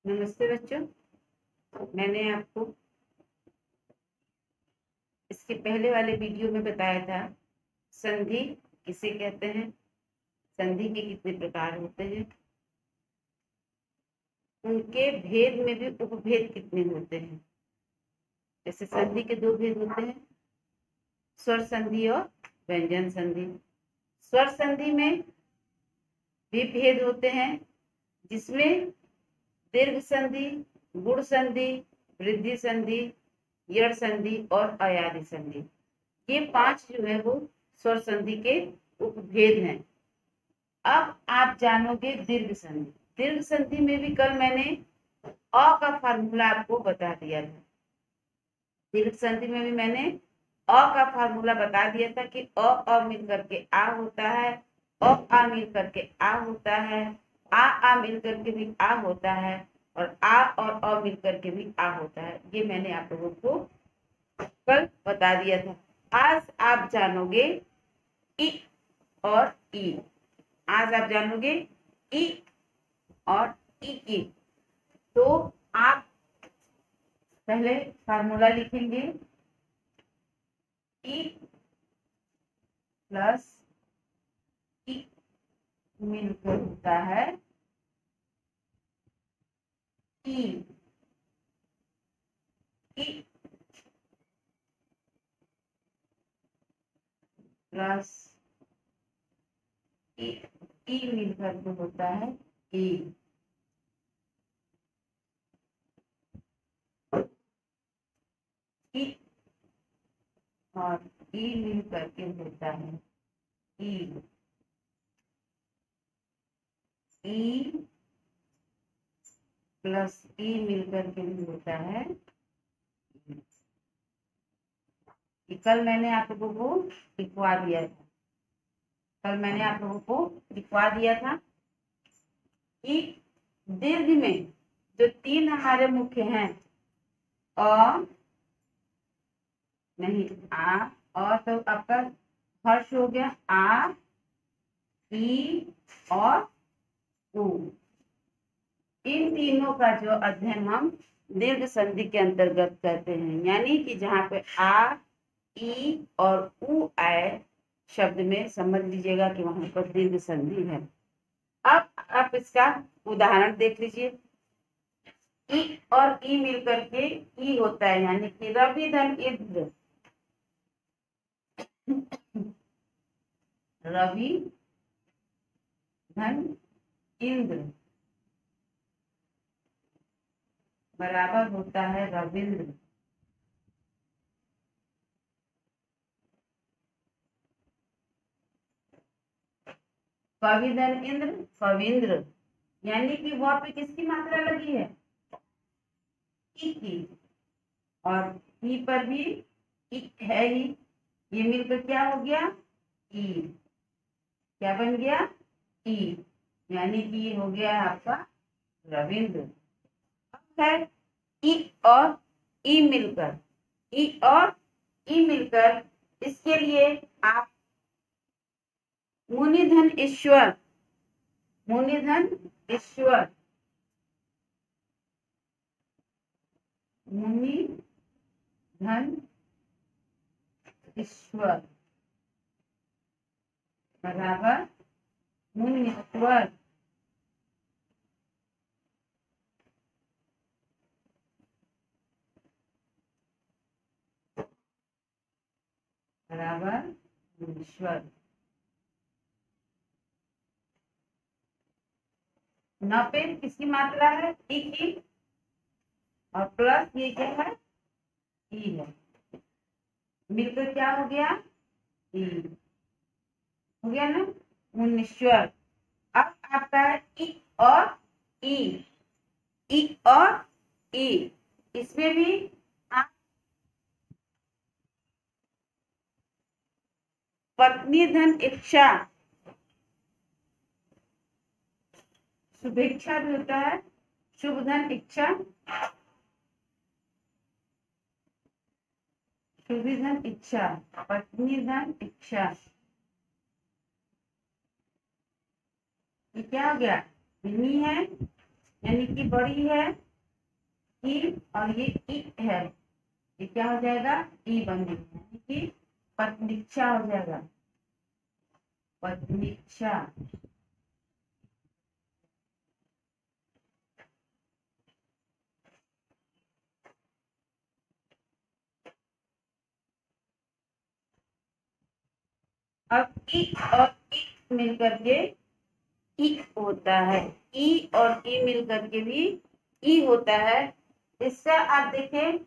नमस्ते बच्चों। मैंने आपको इसके पहले वाले वीडियो में बताया था संधि किसे कहते हैं, संधि के कितने प्रकार होते हैं, उनके भेद में भी उपभेद कितने होते हैं। जैसे संधि के दो भेद होते हैं, स्वर संधि और व्यंजन संधि। स्वर संधि में भी भेद होते हैं, जिसमें दीर्घ संधि, गुण संधि, वृद्धि संधि, यड़ संधि और अयादि संधि, ये 5 जो है वो स्वर संधि के उपभेद हैं। अब आप जानोगे दीर्घ संधि। दीर्घ संधि में भी कल मैंने अ का फार्मूला आपको बता दिया था। दीर्घ संधि में भी मैंने अ का फार्मूला बता दिया था कि अ मिल करके आ होता है, आ मिल करके आ होता है, आ मिल करके भी आ होता है, और आ और अ मिल करके भी आ होता है। ये मैंने आप लोगों को कल बता दिया था। आज आप जानोगे इ और ई। आज आप जानोगे इ और ई की। तो आप पहले फार्मूला लिखेंगे, ई प्लस ई मिलकर होता है ई। ई प्लस ई मिलकर के होता है ई। ई और ई मिलकर के होता है ई। ई प्लस ई मिलकर के भी होता है। कल मैंने आप लोगों को लिखवा दिया था। कल मैंने आप लोगों को लिखवा दिया था कि दीर्घ में जो 3 हमारे मुख्य हैं, अ नहीं आ, तो आपका हर्ष हो गया, आ, ई और उ। इन तीनों का जो अध्ययन हम दीर्घ संधि के अंतर्गत करते हैं, यानी कि जहाँ पे आ, ई और उ आए शब्द में, समझ लीजिएगा कि वहां पर दीर्घ संधि है। अब आप इसका उदाहरण देख लीजिए। ई और ई मिलकर के ई होता है, यानी कि रवि धन इंद्र। रवि धन इंद्र बराबर होता है रविंद्र। कवि धन इंद्र कविंद्र, यानी कि वहां पे किसकी मात्रा लगी है, ई की, और ई पर भी ई है ही। ये मिलकर क्या हो गया, ई। क्या बन गया, ई, यानी कि ये हो गया आपका रविंद्र। अब है ई और ई मिलकर, ई और ई मिलकर, इसके लिए आप मुनिधन ईश्वर, मुनिधन ईश्वर, मुनि धन ईश्वर बराबर मुनीश्वर। बराबर मुनीश्वर। न पे किसकी मात्रा है, ई की, और प्लस ये क्या है, ई है, मिलकर क्या हो गया, ई हो गया ना, मुनीश्वर। अब आपका है ई और ई, ई और ई, इसमें भी आप पत्नी धन इच्छा, शुभेच्छा भी होता है, शुभ धन इच्छा, शुभ धन इच्छा, पत्नी धन इच्छा, ये क्या हो गया, भिन्नी है, यानी कि बड़ी है ई और ये ई है, ये क्या हो जाएगा, ई बन जाएगा, यानी कि पत्नीक्षा हो जाएगा, पत्नीक्षा। अब ई और ई मिलकर के ई होता है, ई और ई मिलकर के भी ई होता है। इसका आप देखें,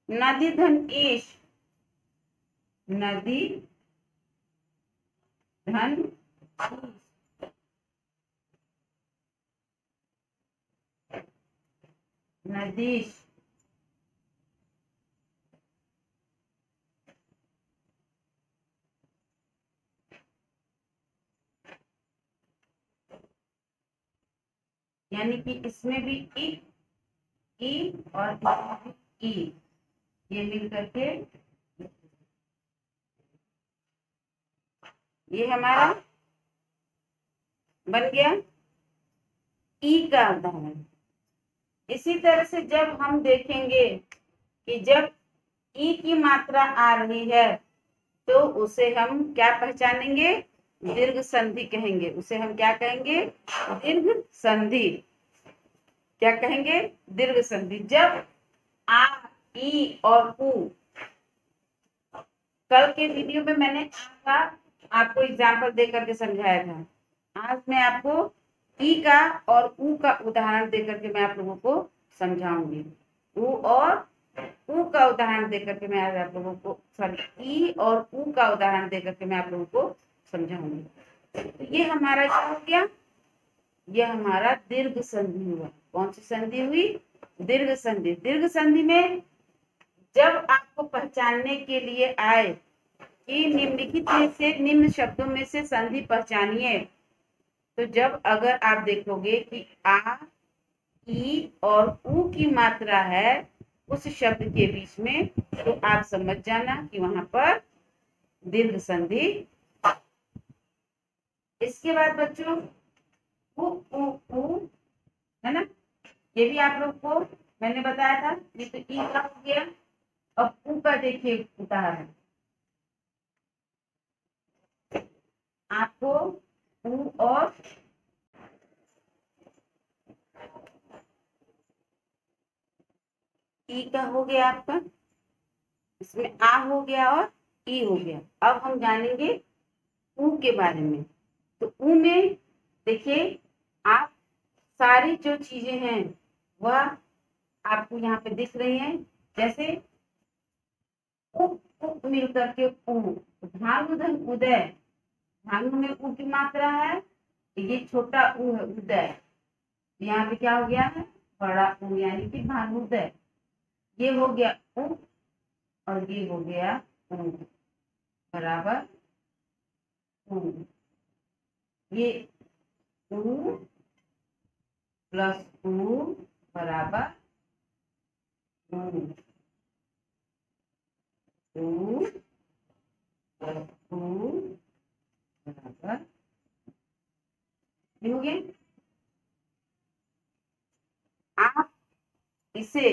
नदी धन ईश, नदी धन नदीश, यानी कि इसमें भी ई और ई, ये मिल करके ये हमारा बन गया ई का उदाहरण। इसी तरह से जब हम देखेंगे कि जब ई की मात्रा आ रही है तो उसे हम क्या पहचानेंगे, दीर्घ संधि कहेंगे। उसे हम क्या कहेंगे, दीर्घ संधि। क्या कहेंगे, दीर्घ संधि। जब आ, ई और उ, कल के वीडियो में मैंने आ का आपको एग्जाम्पल दे करके समझाया था। आज मैं आपको ई का और उ का उदाहरण देकर के मैं आप लोगों को समझाऊंगी। उ और उ का उदाहरण देकर के मैं आज आप लोगों को, सॉरी, ई और उ का उदाहरण देकर के मैं आप लोगों को समझाऊंगी। तो ये हमारा क्या हो गया, यह हमारा दीर्घ संधि हुआ। कौन सी संधि हुई, दीर्घ संधि। दीर्घ संधि में जब आपको पहचानने के लिए आए कि निम्नलिखित में से, निम्न शब्दों में से संधि पहचानिए, तो जब अगर आप देखोगे कि आ, ई और उ की मात्रा है उस शब्द के बीच में, तो आप समझ जाना कि वहां पर दीर्घ संधि। इसके बाद बच्चों उ है ना, ये भी आप लोग को मैंने बताया था। ये तो ई का हो गया। अब उ का देखिए उदाहरण, आपको उ और ई का हो गया आपका, इसमें आ हो गया और ई हो गया। अब हम जानेंगे उ के बारे में। तो उ में देखिए, आप सारी जो चीजें हैं वह आपको यहाँ पे दिख रही हैं। जैसे उ मिल करके उ, धानुधन उदय, धानु में उ की मात्रा है, ये छोटा उ है उदय, यहाँ पे क्या हो गया है, बड़ा उ, यानी कि भानुदय। ये हो गया उ और ये हो गया उ बराबर उ। ये उ प्लस उ बराबर उ, उ प्लस उ बराबर, ये हो गया। आप इसे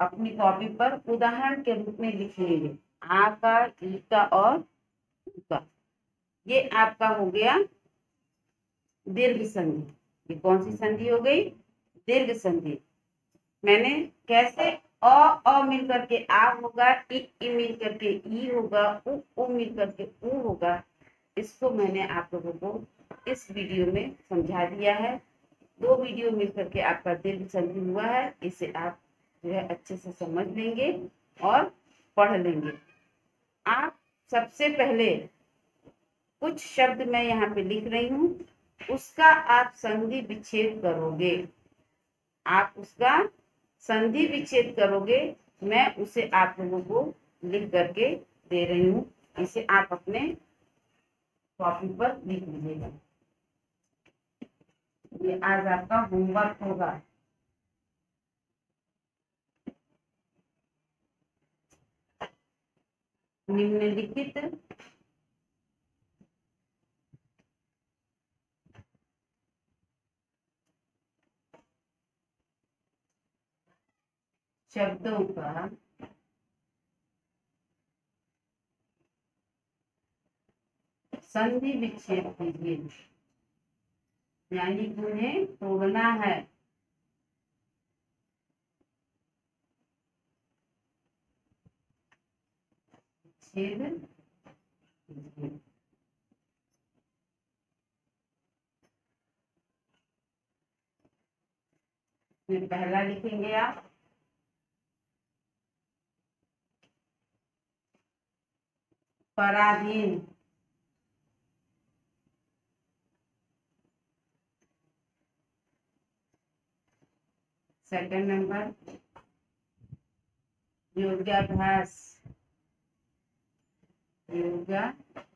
अपनी कॉपी पर उदाहरण के रूप में लिख लीजिए, आ का, ई का और उ का। ये आपका हो गया दीर्घ संधि। ये कौन सी संधि हो गई, दीर्घ संधि। मैंने कैसे, अ मिल करके आ होगा, ई मिल करके ई होगा, उ मिल करके उ होगा, इसको मैंने आप लोगों को इस वीडियो में समझा दिया है। 2 वीडियो मिल करके आपका दीर्घ संधि हुआ है। इसे आप जो है अच्छे से समझ लेंगे और पढ़ लेंगे। आप सबसे पहले कुछ शब्द मैं यहाँ पे लिख रही हूँ, उसका आप संधि विच्छेद करोगे। आप उसका संधि विच्छेद करोगे, मैं उसे आप लोगों को लिख करके दे रही हूँ। इसे आप अपने कॉपी पर लिख लीजिएगा। ये आज आपका होमवर्क होगा। निम्नलिखित शब्दों का संधि विच्छेद कीजिए, यानी कि उन्हें तोड़ना है। विच्छेद कीजिए। पहला लिखेंगे आप पराधीन, सेकंड नंबर योगाभ्यास, योगाभ्यास,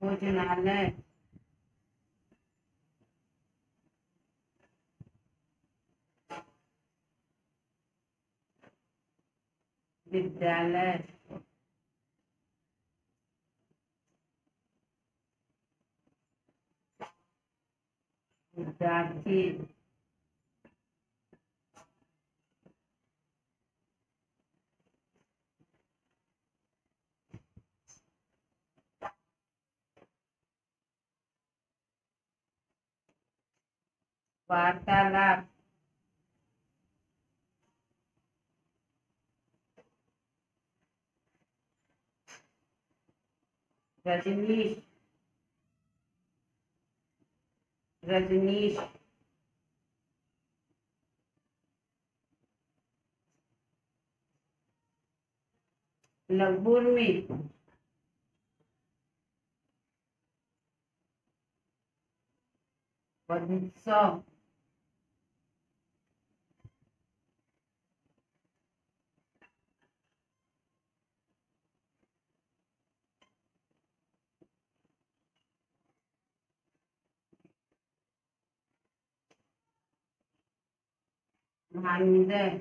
भोजनालय, विद्यालय, विद्यार्थी, वार्तालाप, रजनीश, रजनीश, लघुर्मी, वधोत्सव, महानदय,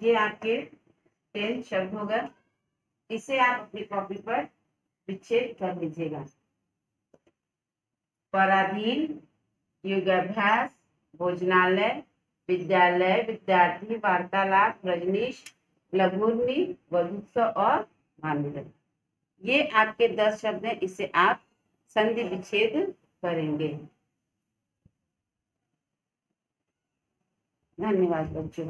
ये आपके 10 शब्द होगा। इसे आप अपनी कॉपी पर विच्छेद कर लीजिएगा। पराधीन, योगाभ्यास, भोजनालय, विद्यालय, विद्यार्थी, वार्तालाप, रजनीश, लघुर्मी, वधोत्सव और महानदय, ये आपके 10 शब्द हैं। इसे आप संधि विच्छेद करेंगे। धन्यवाद बच्चों।